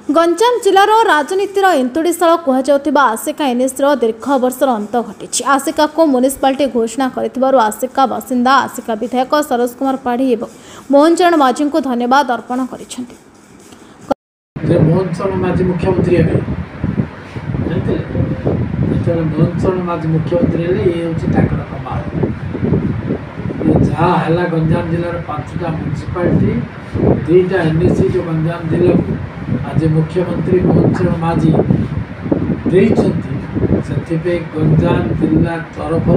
गंजाम जिलार राजनीतिर इंतुड़ीशाल कहु आसिका एनएसर दीर्घ वर्षर अंत घटी। आसिका को म्युनिसिपालिटी घोषणा कर आसिका बासिंदा आसिका विधायक सरोज कुमार पाढ़ी और मोहन चरण माझी को धन्यवाद अर्पण कर मोहन चरण माझी मुख्यमंत्री मोहन चरण माझी मुख्यमंत्री जहाँ है गंजाम जिलार 5टा म्युनिसिपालिटी 2टा एनएसी जो गंजाम जिला को आज मुख्यमंत्री मोहन चरण माझी से गंजाम जिला तरफ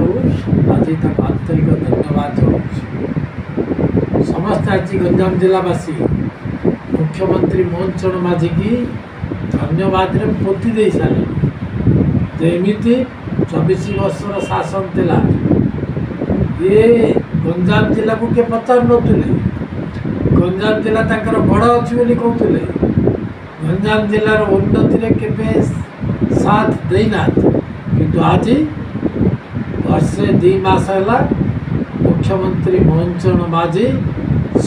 आज आंतरिक धन्यवाद जनाऊँ। समस्त आज गंजाम जिलावासी मुख्यमंत्री मोहन चरण माझी की धन्यवाद रे पोती दे सारे एमती 24 वर्षर शासन थिला ये गंजाम जिला को के पचार नुले गंजाम जिला ताकर बड़ अच्छी बोली कहते गंजाम जिलार उन्नति रे केबे साथ देना किंतु आज वर्षे 2 मास है मुख्यमंत्री मोहन चरण माझी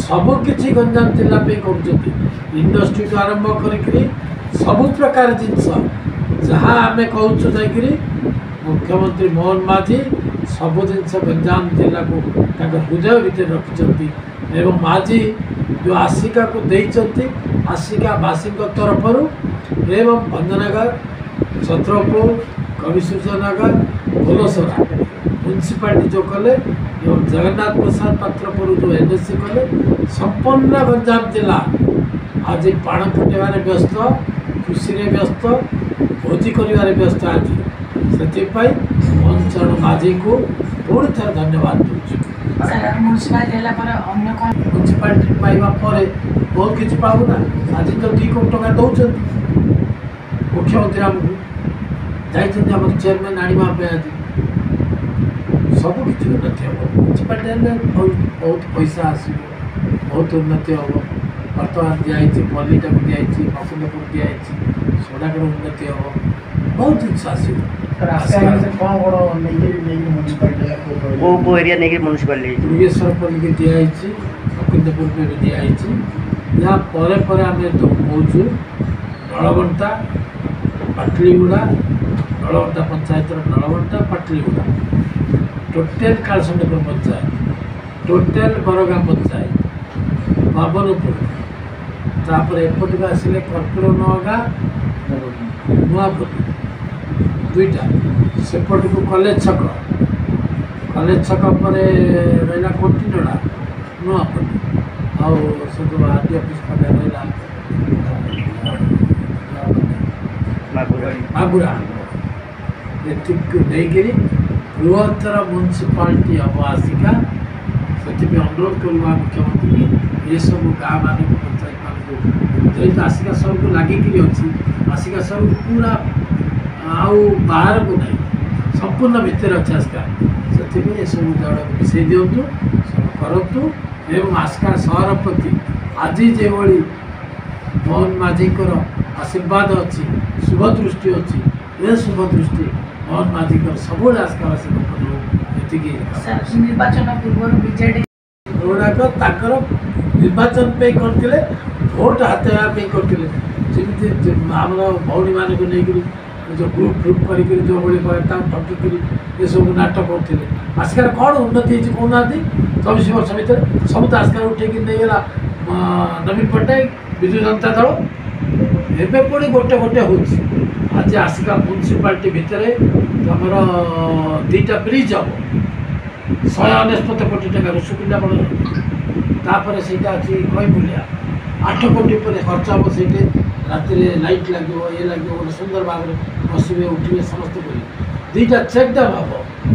सबकि गंजाम जिला कर इंडस्ट्री तो आरंभ कर सबु प्रकार जिनस जहाँ आम कहूँ जाकि मुख्यमंत्री मोहन माझी सब जिनस गंजाम जिला को हृदय भितर रखिंट एवं माझी जो आसिका को देती आसिका बासी तरफ एवं भंजनगर छत्रपुर कविसूर्यनगर भोलसरा म्युनिसिपालिटी जो कले एवं जगन्नाथ प्रसाद पात्रपुर जो एनएससी कले संपूर्ण गंजाम जिला आज बाण फुटेबार व्यस्त खुशी व्यस्त भोजी कर व्यस्त आज से मोहन चरण माझी को पुणी थर धन्यवाद दूँ। म्युनिसिपालिटी पाइबा बहुत किसी पाऊना आज तो 2 कोटी टका दौरान मुख्यमंत्री आमको जाइए आम चेयरमैन आने आज सबकि उन्नति हम म्युनिसिपालिटी बहुत पैसा आसो बहुत उन्नति हम बर्तमान दिखाई पल्लीटा को दिखाई मकुंदपुर दिखाई सोडाकर उन्नति हम बहुत जिन आसो दुर्गेश्वर पल्ली की दिखाई मकुंदपुर में भी दिखाई या परे आम कौचु नलबंटा पाटलीगुड़ा नलबंटा पंचायत नलबंटा पाटलीगुड़ा टोटेल कालसंडपुर पंचायत टोटेल बरगा पंचायत बाबनपुर तापर एपटू आसिले कर्पूर नगा नुआपुर 2टा सेपट को कलेज छक पर रहा कोटिनड़ा नुआपुर आउ सब आरटी ऑफिस पाखे रहा मागुरा ये बृहत्तर म्युनिसिपालिटी हम आसिका से अनुरोध करवा मुख्यमंत्री ये सब गाँ मान पंचायत मान जेहतु आसिका सहर को लगिकी अच्छी आसिका सहर पूरा आउ बाहर को नहीं संपूर्ण भितर अच्छे आसिका से सब जड़ मिसई दिंतु सब करूँ एवं आसिका सहर प्रति आज जो मोहन माझी आशीर्वाद अच्छी शुभ दृष्टि अच्छी ये शुभ दृष्टि मोहन माझी सब आसिकावासी निर्वाचन पूर्व बीजेडी गुड़ाक निर्वाचन पे करते भोट हाथापी करते आम भौणी मान को लेकर जो ग्रुप कर जो भाई ठकिक ये सब नाटक करते आसिकार कौन उन्नति कहना 24 वर्ष भर सब तो आसिकार उठेक नहींगला नवीन पट्टनायक विजु जनता दल एवं पुणी गोटे गोटे हो आज आसिका म्युनिसिपालिटी भितर आमर 2टा ब्रिज हम 199 कोटी टका रुसुकुंडा बड़ से अच्छी कई मूल्य 8 कोटी पर खर्च हम से राति लाइट लगे ये लगे गोटे सुंदर भाव में बसवे उठे समस्त कर 2टा चेक डैम हम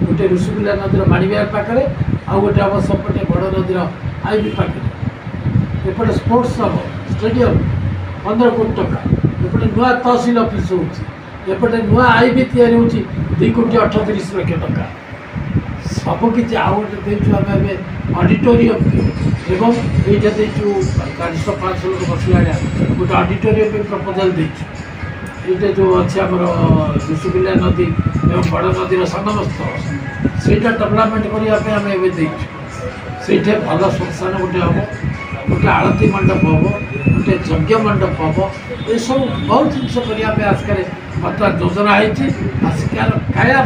गोटे रुसुकुंडा नदीर माणीबिहार पाखे आउ गोटे हम सेपटे बड़ नदीर आईबी पाखे एपटे स्पोर्ट्स हम स्टेडियम 15 कोटी टका एपटे नुआ तहसिल ऑफिस होपटे नुआ आईबी तैयारी हो 2 कोटी 38 लाख टका सबकि आउ गोटे आम ऑडिटोरियम एवं ये देचु 400-500 लोग बसला गोटे ऑडिटोरियम प्रपोजल देचु जो अच्छे आम ऋषिकुल्या नदी एवं बड़ नदीर संगमस्थ से डेवलपमेंट करने से भल श्मशान गोटे हम गोटे आरती मंडप हम गोटे यज्ञ मंडप हम ये सब बहुत जिन करने आसिक बर्तमान योजना है आसिकार काया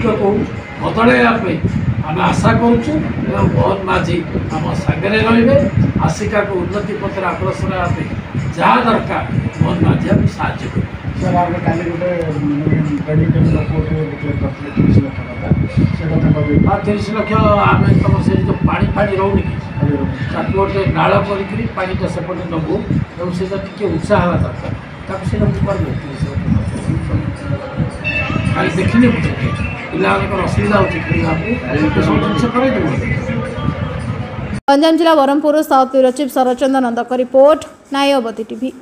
को बदलवाई आम आशा करुचु मोहन माझी आम सागर रे आसिका को उन्नति पथ अग्रसर जहाँ दरकार मोहन माझी आम साहय कर सर आप काली गोटे बैडमिंटन हाँ 30 लाख आम तुम से जो पानी फाड़ी रोनी कि गोटे नाल कर सेपटे नबू और से उत्साह हवा दरकार से खाली देखने पिला असुविधा होती सब जिन कर गंजाम जिला बरहमपुर साउथ ब्यूरो चीफ शरद चंद्र नंदक रिपोर्ट न्यायवती टीवी।